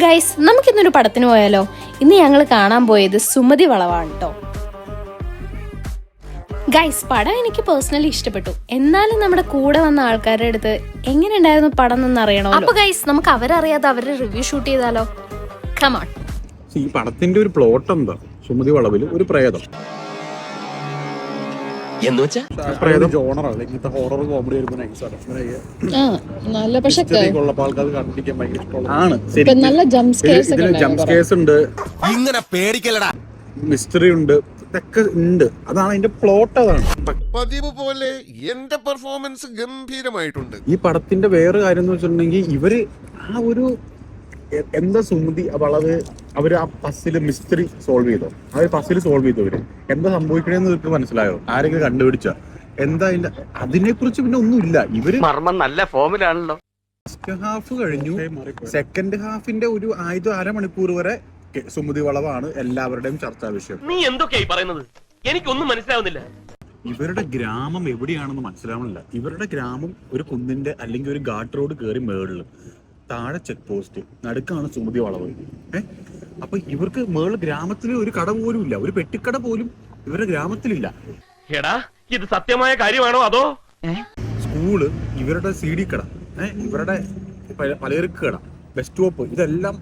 Guys, നമുക്കിന്നൊരു പടത്തിന് പോയാലോ? ഇന്ന് ഞങ്ങൾ കാണാൻ പോയത് സുമതി വളവാണ് കേട്ടോ. ഗൈസ്, പടം എനിക്ക് പേഴ്സണലി ഇഷ്ടപ്പെട്ടു. എന്നാലും നമ്മുടെ കൂടെ വന്ന ആൾക്കാരുടെ അടുത്ത് എങ്ങനെ ഉണ്ടായിരുന്നു പടം എന്ന് അറിയണോ? അപ്പൊ ഗൈസ്, നമുക്ക് അവരറിയാതെ അവരുടെ റിവ്യൂ ഷൂട്ട് ചെയ്താലോ? Come on. ഈ പടത്തിന്റെ ഒരു പ്ലോട്ട് എന്താ? സുമതി വളവിൽ ഒരു പ്രേതം ഹൊറർ കോമഡി നല്ല പക്ഷെ നല്ല ജംസ്കേഴ്സ് ഉണ്ട്, ഇങ്ങനെ പേടിക്കലടാ, മിസ്റ്ററി ഉണ്ട്, ഇതൊക്കെ ഉണ്ട്. അതാണ് അതിന്റെ പ്ലോട്ട്. അതാണ് പതിവ് പോലെ എന്റെ പെർഫോമൻസ് ഗംഭീരമായിട്ടുണ്ട്. ഈ പടത്തിന്റെ വേറെ കാര്യം എന്ന് വെച്ചിട്ടുണ്ടെങ്കിൽ ഇവര് ആ ഒരു എന്താ സുമതി വളവ് അവര് ആ പസില് മിസ്റ്ററി സോൾവ് ചെയ്തോ, ആ ഒരു പസിൽ സോൾവ് ചെയ്തോ. ഇവര് എന്താ സംഭവിക്കണേന്ന് നിങ്ങൾക്ക് മനസ്സിലായോ? ആരെങ്കിലും കണ്ടുപിടിച്ച എന്താ അതിനെ കുറിച്ച് പിന്നെ ഒന്നുമില്ല. ഇവര് നല്ല ഫോമിലാണല്ലോ. ഫസ്റ്റ് ഹാഫ് കഴിഞ്ഞു, സെക്കൻഡ് ഹാഫിന്റെ ഒരു അരമണിക്കൂർ വരെ സുമതി വളവാണ് എല്ലാവരുടെയും ചർച്ചാ വിഷയം. നീ എന്തൊക്കെയായി പറയുന്നത്? എനിക്കൊന്നും മനസ്സിലാവുന്നില്ല. ഇവരുടെ ഗ്രാമം എവിടെയാണെന്ന് മനസ്സിലാവണില്ല. ഇവരുടെ ഗ്രാമം ഒരു കുന്നിന്റെ അല്ലെങ്കിൽ ഒരു ഘാട്ട് റോഡ് കയറി മേളില്, താഴെ ചെക്ക് പോസ്റ്റ്, നടുക്കാണ് സുമതി വളവ്. അപ്പൊ ഇവർക്ക് മേള് ഗ്രാമത്തില് ഒരു കട പോലും ഇല്ല, ഒരു പെട്ടിക്കട പോലും ഇവരുടെ ഗ്രാമത്തിലില്ല. എടാ, ഇത് സത്യമായ കാര്യമാണോ അതോ? സ്കൂള്, ഇവരുടെ CD കട, ഇവരുടെ പലചരക്ക് കട, ബസ് സ്റ്റോപ്പ്, ഇതെല്ലാം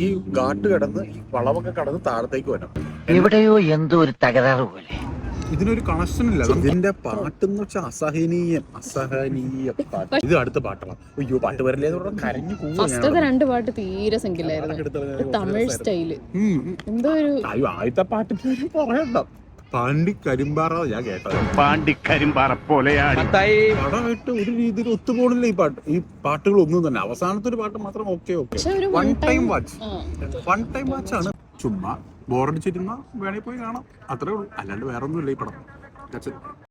ഈ ഘാട്ട് കടന്ന് ഈ വളവൊക്കെ കടന്ന് താഴത്തേക്ക് വരണം. എവിടെയോ എന്തോ ഒരു തകരാറ് പോലെ. ഇതിനൊരു കണക്ഷൻ ഇല്ല. ഇതിന്റെ പാട്ടെന്ന് വെച്ചാൽ അസഹനീയം പാട്ട്. ഇത് അടുത്ത പാട്ടാണ്. അയ്യോ, പാട്ട് വരല്ലേ കരഞ്ഞു ഫസ്റ്റത്തെ രണ്ട് പാട്ട് തീരെ സിംഗിളായിരുന്നു. തമിഴ് സ്റ്റൈല് എന്തോ ഒരു. അയ്യോ, ആദ്യത്തെ പാട്ട് പറയണ്ട. പാണ്ടിക്കരിമ്പാറ ഞാൻ കേട്ടത്. പാണ്ടിക്കരിമ്പാറ പോലെയാണ് പടമായിട്ട് ഒരു രീതിയിൽ ഒത്തുപോണില്ല ഈ പാട്ടുകൾ ഒന്നും തന്നെ. അവസാനത്തെ ഒരു പാട്ട് മാത്രം ഓക്കെ വൺ ടൈം വാച്ച് ആണ്. ചുമ്മാ ബോറടിച്ചിരുന്ന വേണേ പോയി കാണാം, അത്രേ ഉള്ളൂ. അല്ലാണ്ട് വേറെ ഒന്നും ഇല്ല ഈ പടം.